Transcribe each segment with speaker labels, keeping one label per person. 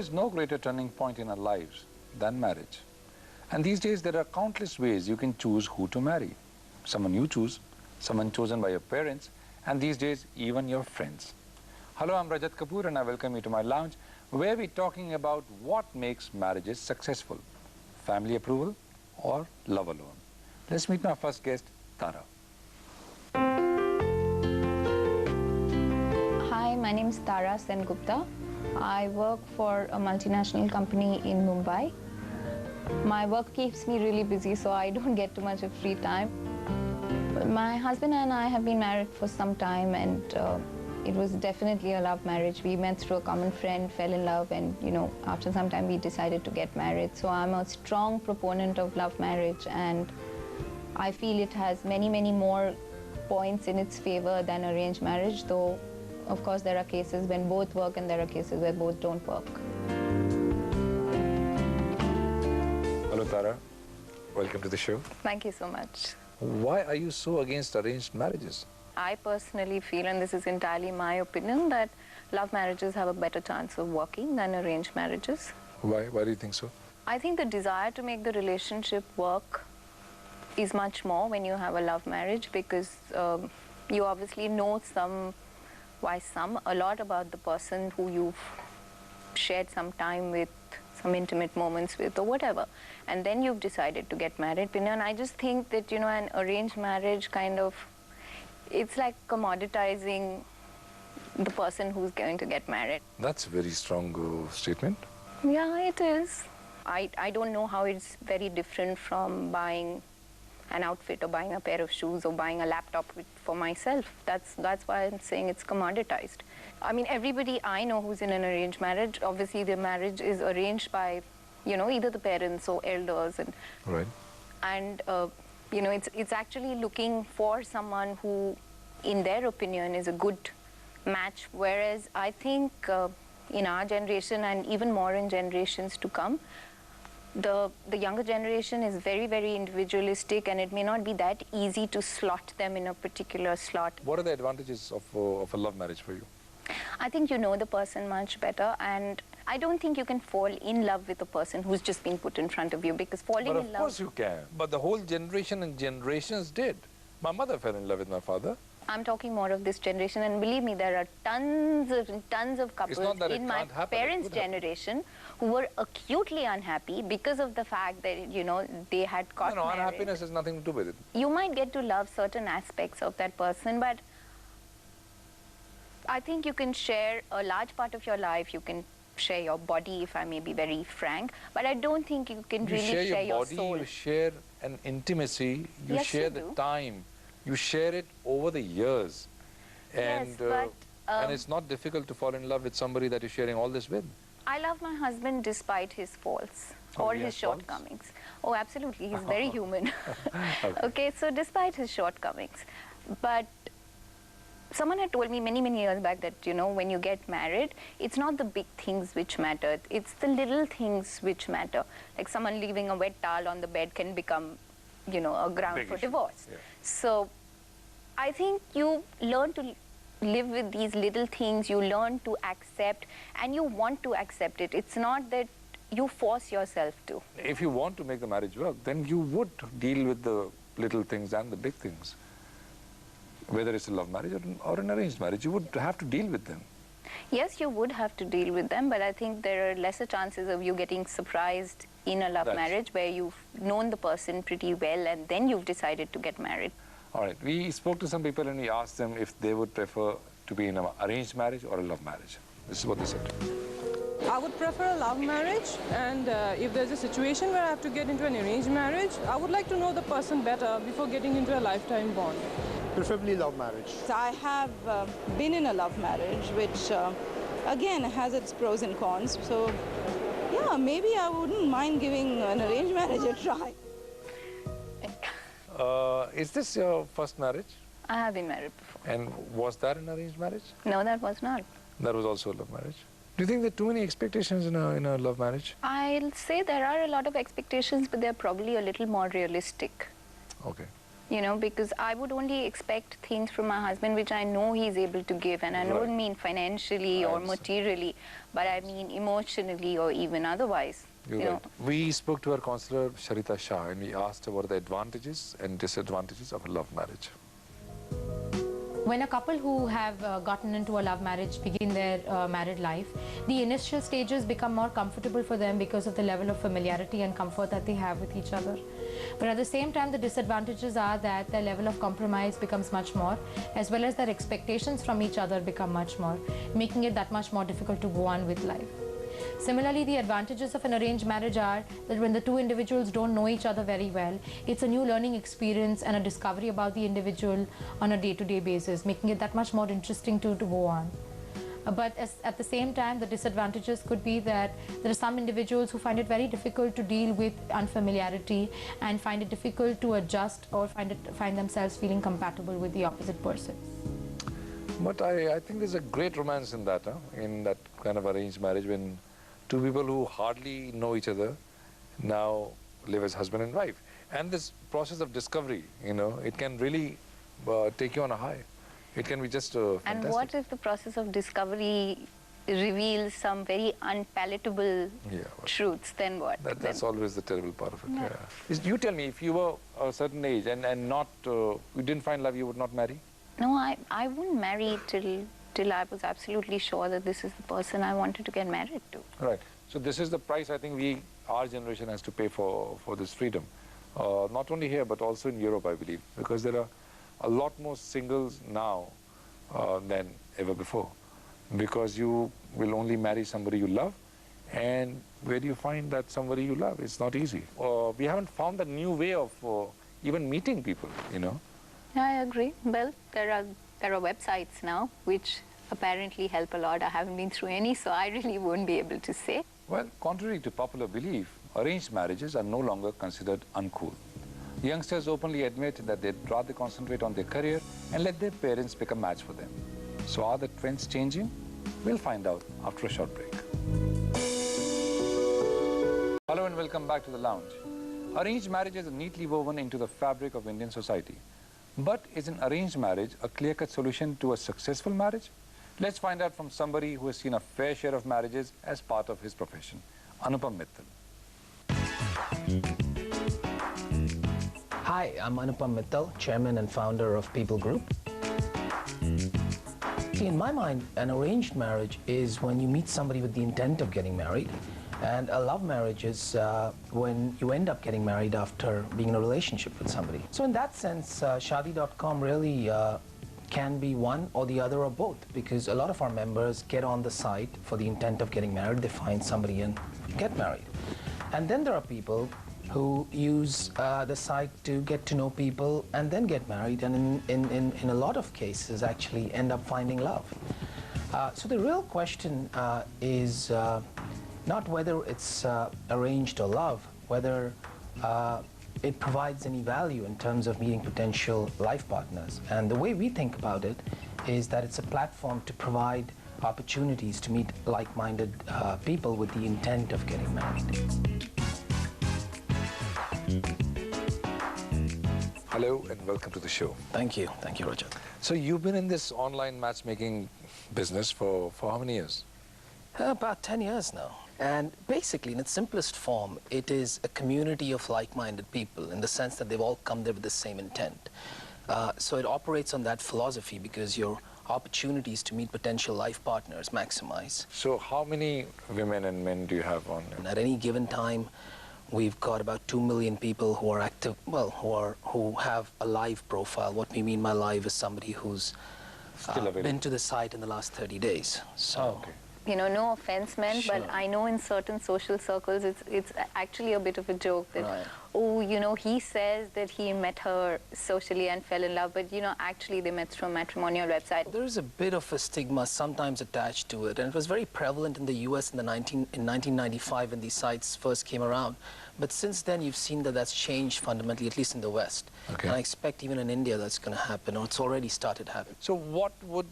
Speaker 1: is no greater turning point in our lives than marriage. And these days there are countless ways you can choose who to marry. Someone you choose, someone chosen by your parents, and these days even your friends. Hello, I'm Rajat Kapoor and I welcome you to my lounge where we're talking about what makes marriages successful. Family approval or love alone. Let's meet my first guest, Tara.
Speaker 2: Hi, my name is Tara Sengupta. I work for a multinational company in Mumbai. My work keeps me really busy, so I don't get too much of free time. My husband and I have been married for some time, and it was definitely a love marriage. We met through a common friend, fell in love, and after some time we decided to get married. So I'm a strong proponent of love marriage, and I feel it has many, many more points in its favor than arranged marriage, though of course there are cases when both work and there are cases where both don't work.
Speaker 1: Hello, Tara. Welcome to the show.
Speaker 2: Thank you so much.
Speaker 1: Why are you so against arranged marriages?
Speaker 2: I personally feel, and this is entirely my opinion, that love marriages have a better chance of working than arranged marriages.
Speaker 1: Why? Why do you think so?
Speaker 2: I think the desire to make the relationship work is much more when you have a love marriage, because you obviously know a lot about the person who you've shared some time with, some intimate moments with, or whatever, and then you've decided to get married. And I just think that an arranged marriage it's like commoditizing the person who's going to get married.
Speaker 1: That's a very strong statement.
Speaker 2: Yeah, it is. I don't know how it's very different from buying an outfit or buying a pair of shoes or buying a laptop for myself. That's why I'm saying it's commoditized. I mean, everybody I know who's in an arranged marriage, obviously their marriage is arranged by, either the parents or elders. And,
Speaker 1: right.
Speaker 2: And, it's actually looking for someone who, in their opinion, is a good match. Whereas I think in our generation and even more in generations to come, the younger generation is very, very individualistic, and it may not be that easy to slot them in a particular slot.
Speaker 1: What are the advantages of a love marriage for you?
Speaker 2: I think you know the person much better, and I don't think you can fall in love with a person who's just been put in front of you, because falling in love...
Speaker 1: But of course you can. But the whole generation and generations did. My mother fell in love with my father.
Speaker 2: I'm talking more of this generation, and believe me, there are tons of couples in my parents' generation who were acutely unhappy because of the fact that, they had got married.
Speaker 1: Unhappiness has nothing to do with it.
Speaker 2: You might get to love certain aspects of that person, but I think you can share a large part of your life. You can share your body, if I may be very frank, but I don't think you can really share your soul.
Speaker 1: You share an intimacy, you share the time. You share it over the years, and it's not difficult to fall in love with somebody that you're sharing all this with.
Speaker 2: I love my husband despite his faults or his shortcomings. Oh, absolutely, he's very human. Okay, so despite his shortcomings. But someone had told me many, many years back that, when you get married, it's not the big things which matter, it's the little things which matter. Like someone leaving a wet towel on the bed can become a ground for divorce. Yeah. So I think you learn to live with these little things, you learn to accept, and you want to accept it. It's not that you force yourself to.
Speaker 1: If you want to make the marriage work, then you would deal with the little things and the big things. Whether it's a love marriage or an arranged marriage, you would have to deal with them.
Speaker 2: Yes, you would have to deal with them, but I think there are lesser chances of you getting surprised in a love marriage where you've known the person pretty well and then you've decided to get married.
Speaker 1: All right, we spoke to some people and we asked them if they would prefer to be in an arranged marriage or a love marriage. This is what they said.
Speaker 3: I would prefer a love marriage, and if there's a situation where I have to get into an arranged marriage, I would like to know the person better before getting into a lifetime bond.
Speaker 4: Preferably love marriage.
Speaker 5: So I have been in a love marriage, which again has its pros and cons. So yeah, maybe I wouldn't mind giving an arranged marriage a try.
Speaker 1: Is this your first marriage?
Speaker 2: I have been married before.
Speaker 1: And was that an arranged marriage?
Speaker 2: No, that was not.
Speaker 1: That was also a love marriage. Do you think there are too many expectations in a love marriage?
Speaker 2: I'll say there are a lot of expectations, but they're probably a little more realistic.
Speaker 1: Okay.
Speaker 2: You know, because I would only expect things from my husband which I know he's able to give, and I don't mean financially or materially, but I mean emotionally or even otherwise.
Speaker 1: You're right. We spoke to our counselor, Sharita Shah, and we asked her what are the advantages and disadvantages of a love marriage.
Speaker 6: When a couple who have gotten into a love marriage begin their married life, the initial stages become more comfortable for them because of the level of familiarity and comfort that they have with each other. But at the same time, the disadvantages are that their level of compromise becomes much more, as well as their expectations from each other become much more, making it that much more difficult to go on with life. Similarly, the advantages of an arranged marriage are that when the two individuals don't know each other very well, it's a new learning experience and a discovery about the individual on a day-to-day basis, making it that much more interesting to go on. But at the same time, the disadvantages could be that there are some individuals who find it very difficult to deal with unfamiliarity and find it difficult to adjust or find themselves feeling compatible with the opposite person.
Speaker 1: But I think there's a great romance in that kind of arranged marriage, when two people who hardly know each other now live as husband and wife. And this process of discovery, you know, it can really take you on a high. It can be just fantastic.
Speaker 2: And what if the process of discovery reveals some very unpalatable truths? Then what?
Speaker 1: That's always the terrible part of it. Yeah. You tell me, if you were a certain age and not, you didn't find love, you would not marry?
Speaker 2: No, I wouldn't marry till I was absolutely sure that this is the person I wanted to get married to.
Speaker 1: Right. So this is the price I think our generation has to pay for this freedom. Not only here, but also in Europe, I believe, because there are a lot more singles now than ever before, because you will only marry somebody you love, and where do you find that somebody you love? It's not easy. We haven't found a new way of even meeting people, you know.
Speaker 2: Yeah, I agree. Well, there are websites now which apparently help a lot. I haven't been through any, so I really won't be able to say.
Speaker 1: Well, contrary to popular belief, arranged marriages are no longer considered uncool. Youngsters openly admit that they'd rather concentrate on their career and let their parents pick a match for them. So are the trends changing? We'll find out after a short break. Hello and welcome back to the lounge. Arranged marriages are neatly woven into the fabric of Indian society. But is an arranged marriage a clear-cut solution to a successful marriage? Let's find out from somebody who has seen a fair share of marriages as part of his profession. Anupam Mittal.
Speaker 7: Hi, I'm Anupam Mittal, chairman and founder of People Group. See, in my mind, an arranged marriage is when you meet somebody with the intent of getting married, and a love marriage is when you end up getting married after being in a relationship with somebody. So in that sense, Shadi.com really can be one or the other or both, because a lot of our members get on the site for the intent of getting married, they find somebody and get married. And then there are people who use the site to get to know people and then get married, and in a lot of cases actually end up finding love. So the real question is not whether it's arranged or love, whether it provides any value in terms of meeting potential life partners. And the way we think about it is that it's a platform to provide opportunities to meet like-minded people with the intent of getting married.
Speaker 1: Hello and welcome to the show.
Speaker 7: Thank you, Rajat.
Speaker 1: So you've been in this online matchmaking business for how many years?
Speaker 7: About 10 years now. And basically, in its simplest form, it is a community of like-minded people in the sense that they've all come there with the same intent. So it operates on that philosophy because your opportunities to meet potential life partners maximize.
Speaker 1: So how many women and men do you have on?
Speaker 7: And at any given time, we've got about 2 million people who are active, well, who have a live profile. What we mean by live is somebody who's been to the site in the last 30 days. So.
Speaker 1: Okay.
Speaker 2: You know, no offense meant,
Speaker 7: Sure.
Speaker 2: but I know in certain social circles it's actually a bit of a joke that,
Speaker 7: Right.
Speaker 2: oh, you know, he says that he met her socially and fell in love, but, you know, actually they met through a matrimonial website.
Speaker 7: There is a bit of a stigma sometimes attached to it, and it was very prevalent in the US in 1995 when these sites first came around. But since then, you've seen that that's changed fundamentally, at least in the West.
Speaker 1: Okay.
Speaker 7: And I expect even in India that's going to happen, or it's already started happening.
Speaker 1: So what would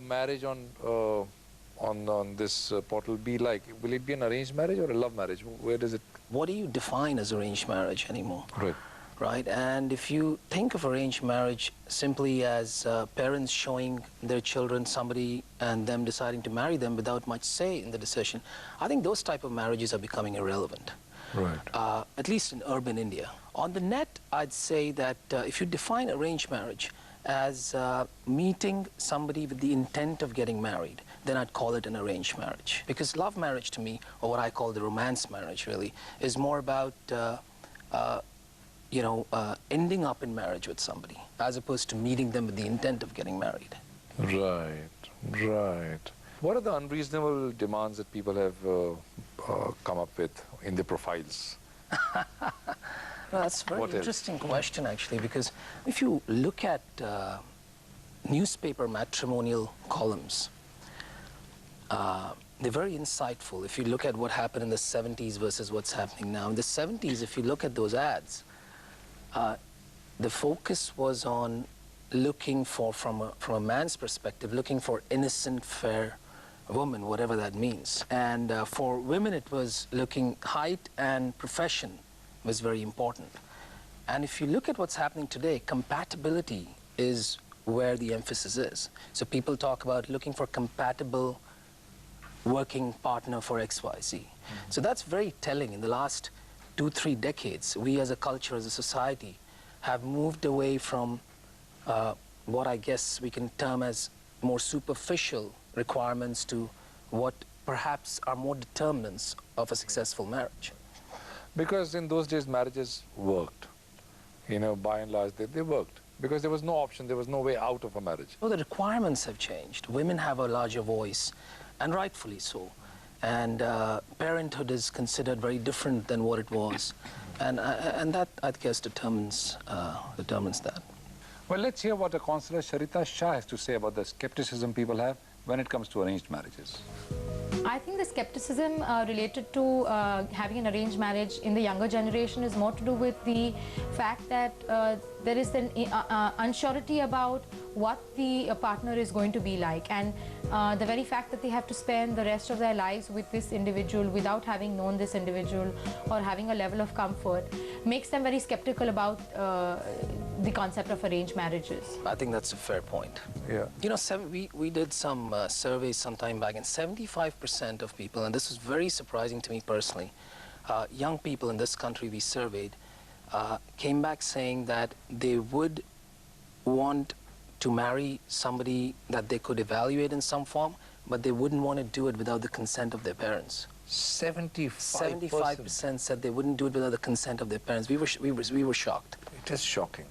Speaker 1: marriage on this portal be like? Will it be an arranged marriage or a love marriage? Where does it?
Speaker 7: What do you define as arranged marriage anymore?
Speaker 1: Right.
Speaker 7: right? And if you think of arranged marriage simply as parents showing their children somebody and them deciding to marry them without much say in the decision, I think those type of marriages are becoming irrelevant.
Speaker 1: Right.
Speaker 7: At least in urban India. On the net, I'd say that if you define arranged marriage as meeting somebody with the intent of getting married, then I'd call it an arranged marriage. Because love marriage to me, or what I call the romance marriage really, is more about ending up in marriage with somebody, as opposed to meeting them with the intent of getting married.
Speaker 1: Right, right. What are the unreasonable demands that people have come up with in their profiles?
Speaker 7: Well, that's a very interesting question, actually, because if you look at newspaper matrimonial columns, they're very insightful. If you look at what happened in the 70s versus what's happening now. In the 70s, if you look at those ads, the focus was on looking for, from a man's perspective, looking for innocent, fair woman, whatever that means. And for women, it was looking height and profession was very important. And if you look at what's happening today, compatibility is where the emphasis is. So people talk about looking for compatible working partner for XYZ. So that's very telling. In the last 2-3 decades, we as a culture, as a society, have moved away from what I guess we can term as more superficial requirements to what perhaps are more determinants of a successful marriage.
Speaker 1: Because in those days, marriages worked. You know, by and large, they worked. Because there was no option, there was no way out of a marriage.
Speaker 7: Well, the requirements have changed. Women have a larger voice, and rightfully so. And parenthood is considered very different than what it was. And that, I guess, determines that.
Speaker 1: Well, let's hear what a counsellor Sharita Shah has to say about the skepticism people have when it comes to arranged marriages.
Speaker 6: I think the skepticism related to having an arranged marriage in the younger generation is more to do with the fact that there is an unsurety about what the partner is going to be like, and the very fact that they have to spend the rest of their lives with this individual without having known this individual or having a level of comfort makes them very skeptical about the concept of arranged marriages.
Speaker 7: I think that's a fair point.
Speaker 1: Yeah.
Speaker 7: You know, we did some surveys some time back, and 75% of people, and this was very surprising to me personally, young people in this country we surveyed, came back saying that they would want to marry somebody that they could evaluate in some form, but they wouldn't want to do it without the consent of their parents. 75% said they wouldn't do it without the consent of their parents. We were shocked.
Speaker 1: It is shocking.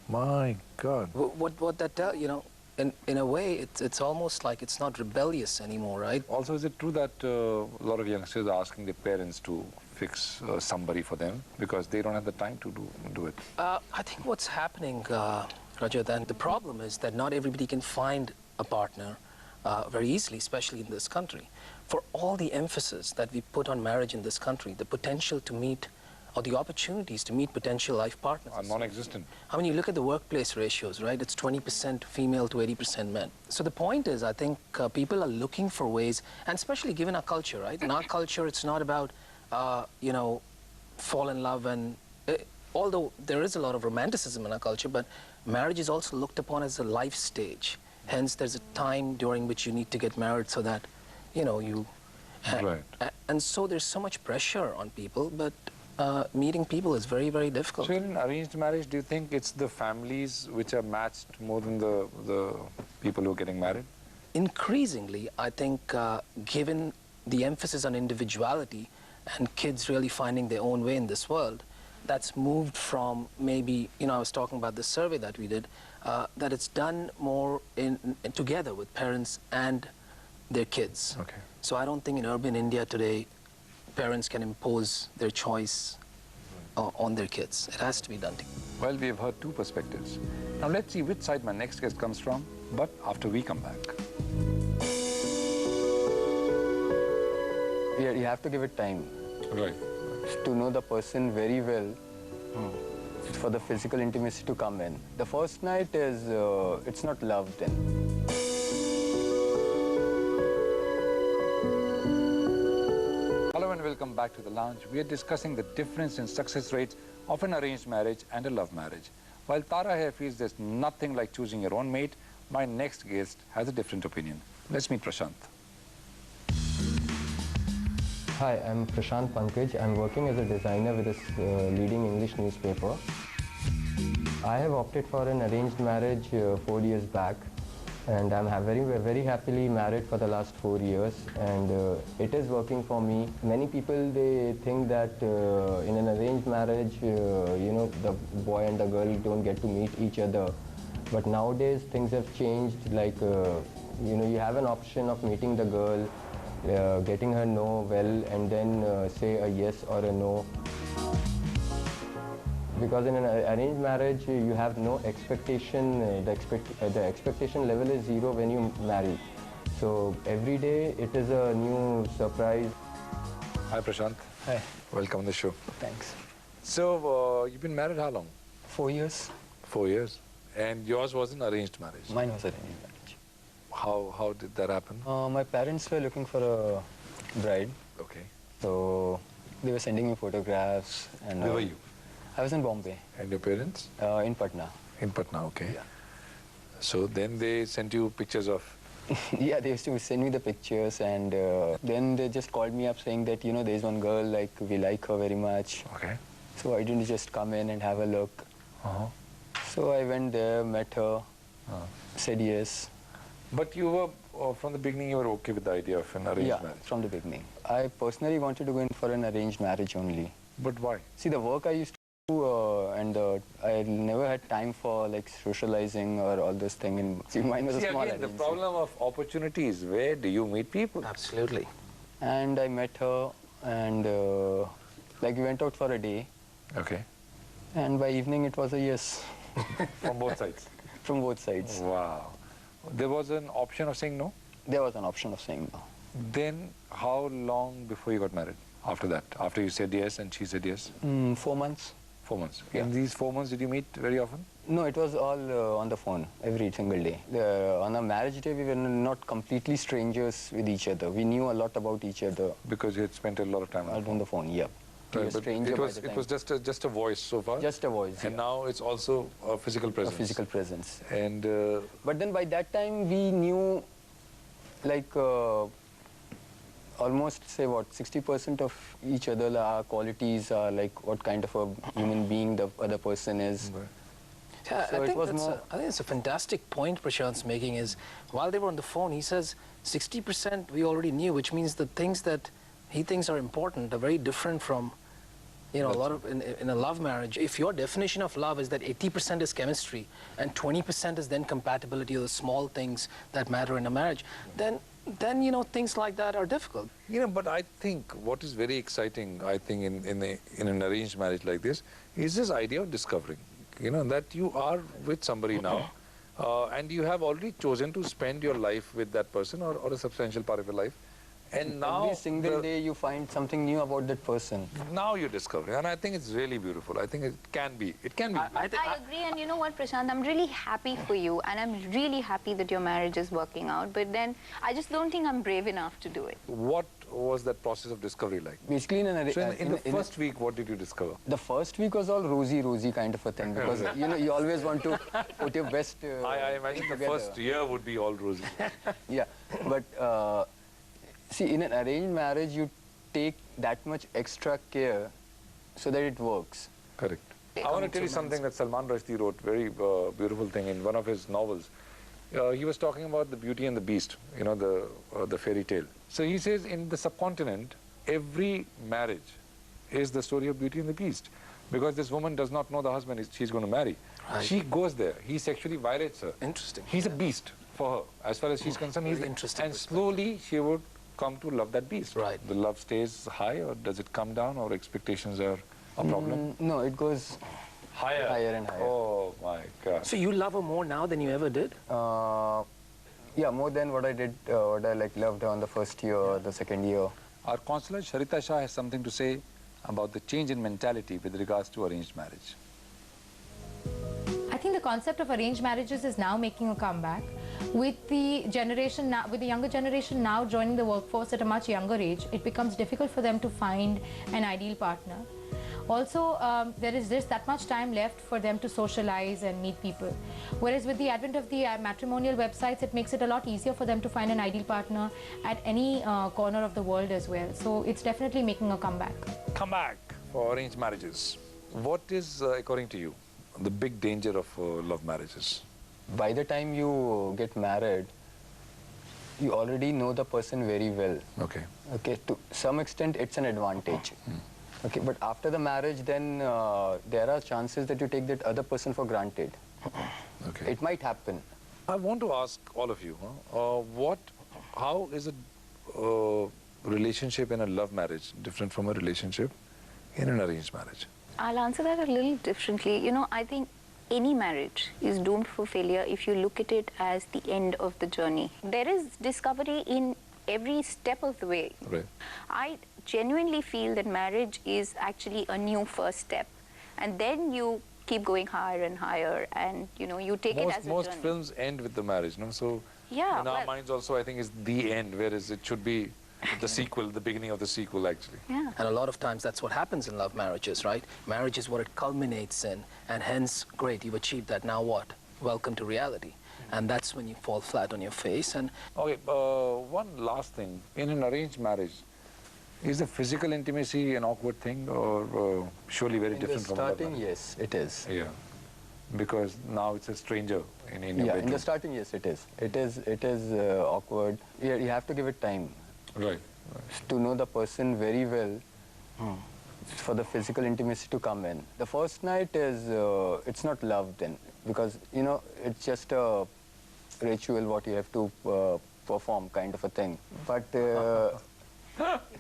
Speaker 1: My God.
Speaker 7: What that tell, you know, in a way, it's almost like it's not rebellious anymore, right?
Speaker 1: Also, is it true that a lot of youngsters are asking their parents to fix somebody for them because they don't have the time to do it?
Speaker 7: I think what's happening, Rajat, and the problem is that not everybody can find a partner very easily, especially in this country. For all the emphasis that we put on marriage in this country, the potential to meet, or the opportunities to meet potential life partners
Speaker 1: Are non-existent.
Speaker 7: I mean, you look at the workplace ratios, right? It's 20% female to 80% men. So the point is, I think people are looking for ways, and especially given our culture, right? In our culture, it's not about, you know, fall in love, and although there is a lot of romanticism in our culture, but marriage is also looked upon as a life stage. Hence, there's a time during which you need to get married so that, you know, you...
Speaker 1: Right.
Speaker 7: And so there's so much pressure on people, but meeting people is very, very difficult.
Speaker 1: So in arranged marriage, do you think it's the families which are matched more than the people who are getting married?
Speaker 7: Increasingly, I think, given the emphasis on individuality and kids really finding their own way in this world, that's moved from maybe, you know, I was talking about the survey that we did, that it's done more together with parents and their kids.
Speaker 1: Okay.
Speaker 7: So I don't think in urban India today, parents can impose their choice on their kids. It has to be done together.
Speaker 1: Well, we have heard two perspectives. Now let's see which side my next guest comes from, but after we come back.
Speaker 8: Yeah, you have to give it time.
Speaker 1: Right.
Speaker 8: To know the person very well, for the physical intimacy to come in. The first night is, it's not love then.
Speaker 1: Hello and welcome back to the lounge. We are discussing the difference in success rates of an arranged marriage and a love marriage. While Tara here feels there's nothing like choosing your own mate, my next guest has a different opinion. Let's meet Prashant.
Speaker 8: Hi, I'm Prashant Pankaj. I'm working as a designer with this leading English newspaper. I have opted for an arranged marriage 4 years back, and I'm very happily married for the last 4 years, and it is working for me. Many people, they think that in an arranged marriage, you know, the boy and the girl don't get to meet each other. But nowadays things have changed, like you know, you have an option of meeting the girl, getting her know well, and then say a yes or a no. Because in an arranged marriage, you have no expectation, the expectation level is zero when you marry. So every day it is a new surprise.
Speaker 1: Hi Prashant.
Speaker 8: Hi.
Speaker 1: Welcome on the show.
Speaker 8: Thanks.
Speaker 1: So, you've been married how long?
Speaker 8: 4 years.
Speaker 1: 4 years. And yours was an arranged marriage.
Speaker 8: Mine was arranged marriage.
Speaker 1: How did that happen?
Speaker 8: My parents were looking for a bride.
Speaker 1: Okay.
Speaker 8: So they were sending me photographs. And
Speaker 1: Where were you?
Speaker 8: I was in Bombay.
Speaker 1: And your parents?
Speaker 8: In Patna.
Speaker 1: In Patna, okay.
Speaker 8: Yeah.
Speaker 1: So then they sent you pictures of...
Speaker 8: Yeah, they used to send me the pictures, and then they just called me up saying that, you know, there's one girl, like, we like her very much.
Speaker 1: Okay.
Speaker 8: So I didn't just come in and have a look. So I went there, met her, said yes.
Speaker 1: But you were, from the beginning, you were okay with the idea of an arranged marriage?
Speaker 8: From the beginning. I personally wanted to go in for an arranged marriage only.
Speaker 1: But why?
Speaker 8: See, the work I used to do, and I never had time for, like, socializing or all this thing. And see, mine was a small
Speaker 1: again, the
Speaker 8: agency.
Speaker 1: problem of opportunities, where do you meet people?
Speaker 7: Absolutely.
Speaker 8: And I met her, and like, we went out for a day.
Speaker 1: Okay.
Speaker 8: And by evening, it was a yes.
Speaker 1: From both sides?
Speaker 8: From both sides.
Speaker 1: Wow. There was an option of saying no?
Speaker 8: There was an option of saying no.
Speaker 1: Then how long before you got married? After that? After you said yes and she said yes?
Speaker 8: 4 months.
Speaker 1: 4 months.
Speaker 8: Yeah.
Speaker 1: In these 4 months, did you meet very often?
Speaker 8: No, it was all on the phone, every single day. On a marriage day, we were not completely strangers with each other. We knew a lot about each other.
Speaker 1: Because you had spent a lot of time
Speaker 8: on the phone, yeah.
Speaker 1: Right, but it was just a voice so far?
Speaker 8: Just a voice,
Speaker 1: And now it's also a physical presence?
Speaker 8: A physical presence.
Speaker 1: And...
Speaker 8: but then by that time, we knew, like, almost, say, what, 60% of each other, our qualities are, like, what kind of a human being the other person is.
Speaker 1: Right.
Speaker 7: Yeah,
Speaker 8: So
Speaker 7: I
Speaker 8: it
Speaker 7: think
Speaker 8: was
Speaker 7: that's
Speaker 8: more...
Speaker 7: I think it's a fantastic point Prashant's making is, while they were on the phone, he says 60% we already knew, which means the things that he thinks are important are very different from, you know, a lot of, in a love marriage. If your definition of love is that 80% is chemistry and 20% is then compatibility, or the small things that matter in a marriage, then, you know, things like that are difficult.
Speaker 1: You know, but I think what is very exciting, I think, in an arranged marriage like this, is this idea of discovering. You know, that you are with somebody now, and you have already chosen to spend your life with that person, or a substantial part of your life. And now...
Speaker 8: Every single day you find something new about that person.
Speaker 1: Now you're discovering, and I think it's really beautiful. I think it can be. It can be.
Speaker 2: I agree, and you know what, Prashant, I'm really happy for you, and I'm really happy that your marriage is working out, but then I just don't think I'm brave enough to do it.
Speaker 1: What was that process of discovery like?
Speaker 8: Basically,
Speaker 1: in the first week, what did you discover?
Speaker 8: The first week was all rosy kind of a thing, because, you know, you always want to put your best
Speaker 1: I imagine the first year would be all rosy.
Speaker 8: Yeah, but see, in an arranged marriage, you take that much extra care so that it works.
Speaker 1: Correct. I want to tell you something that Salman Rushdie wrote, very beautiful thing in one of his novels. He was talking about the Beauty and the Beast, you know, the fairy tale. So he says in the subcontinent, every marriage is the story of Beauty and the Beast. Because this woman does not know the husband she's going to marry.
Speaker 7: Right.
Speaker 1: She goes there. He sexually violates her.
Speaker 7: Interesting.
Speaker 1: He's a beast for her. As far as she's concerned, he's
Speaker 7: interesting.
Speaker 1: And slowly she would come to love that beast.
Speaker 7: Right.
Speaker 1: The love stays high, or does it come down, or expectations are a problem?
Speaker 8: No, it goes
Speaker 1: Higher.
Speaker 8: Higher and higher.
Speaker 1: Oh my God.
Speaker 7: So you love her more now than you ever did?
Speaker 8: Yeah, more than what I did, what I loved her on the first year or the second year.
Speaker 1: Our consular Sharita Shah has something to say about the change in mentality with regards to arranged marriage.
Speaker 6: I think the concept of arranged marriages is now making a comeback with the generation now, with the younger generation now joining the workforce at a much younger age. It becomes difficult for them to find an ideal partner. Also, there is just that much time left for them to socialize and meet people. Whereas with the advent of the matrimonial websites, it makes it a lot easier for them to find an ideal partner at any corner of the world as well. So it's definitely making a comeback.
Speaker 1: Comeback for arranged marriages. What is, according to you, the big danger of love marriages?
Speaker 8: By the time you get married, you already know the person very well.
Speaker 1: Okay.
Speaker 8: Okay, to some extent it's an advantage. Okay, but after the marriage, then there are chances that you take that other person for granted.
Speaker 1: Okay.
Speaker 8: It might happen.
Speaker 1: I want to ask all of you, how is a relationship in a love marriage different from a relationship in an arranged marriage?
Speaker 2: I'll answer that a little differently. You know, I think any marriage is doomed for failure if you look at it as the end of the journey. There is discovery in every step of the way.
Speaker 1: Right.
Speaker 2: I genuinely feel that marriage is actually a new first step, and then you keep going higher and higher, and you know, you take it as a
Speaker 1: most
Speaker 2: journey.
Speaker 1: films end with the marriage, no? So
Speaker 2: Yeah,
Speaker 1: in our
Speaker 2: well-
Speaker 1: minds also, I think it's the end, whereas it should be the sequel, the beginning of the sequel, actually.
Speaker 2: Yeah.
Speaker 7: And a lot of times that's what happens in love marriages, right? Marriage is what it culminates in, and hence, great, you've achieved that, now what? Welcome to reality. And that's when you fall flat on your face. And
Speaker 1: Okay, one last thing. In an arranged marriage, is the physical intimacy an awkward thing, or surely very
Speaker 8: In the
Speaker 1: different from love
Speaker 8: starting,
Speaker 1: marriage?
Speaker 8: yes, it is.
Speaker 1: Yeah, because now it's a stranger in your
Speaker 8: Yeah,
Speaker 1: bedroom.
Speaker 8: in the starting, yes, it is. It is awkward. You have to give it time
Speaker 1: Right.
Speaker 8: to know the person very well for the physical intimacy to come in. The first night is, it's not love then, because, you know, it's just a ritual what you have to perform kind of a thing. But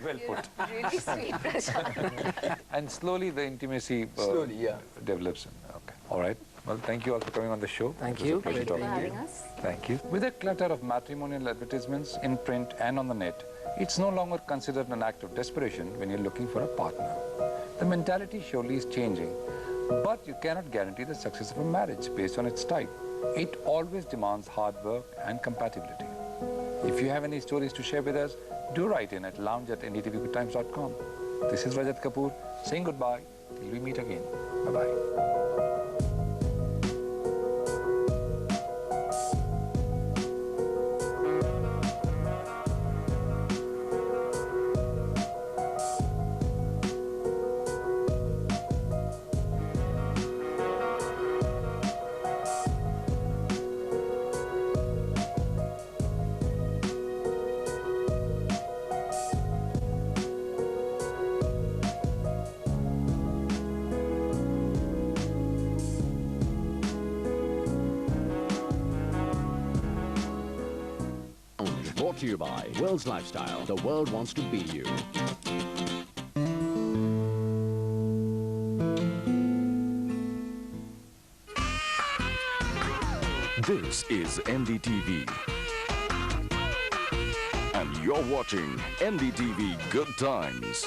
Speaker 1: Well put.
Speaker 2: Really sweet, Prashant.
Speaker 1: And slowly the intimacy
Speaker 8: Slowly, yeah.
Speaker 1: develops. Okay. All right. Well, thank you all for coming on the show.
Speaker 7: Thank
Speaker 1: It was a
Speaker 7: you.
Speaker 1: pleasure
Speaker 7: Great
Speaker 1: talking
Speaker 2: for
Speaker 1: to you.
Speaker 2: having us.
Speaker 1: Thank you. With a clutter of matrimonial advertisements in print and on the net, it's no longer considered an act of desperation when you're looking for a partner. The mentality surely is changing, but you cannot guarantee the success of a marriage based on its type. It always demands hard work and compatibility. If you have any stories to share with us, do write in at lounge@ndtvgoodtimes.com. This is Rajat Kapoor saying goodbye till we meet again. Bye-bye.
Speaker 9: Brought to you by World's Lifestyle. The world wants to be you. This is NDTV. And you're watching NDTV Good Times.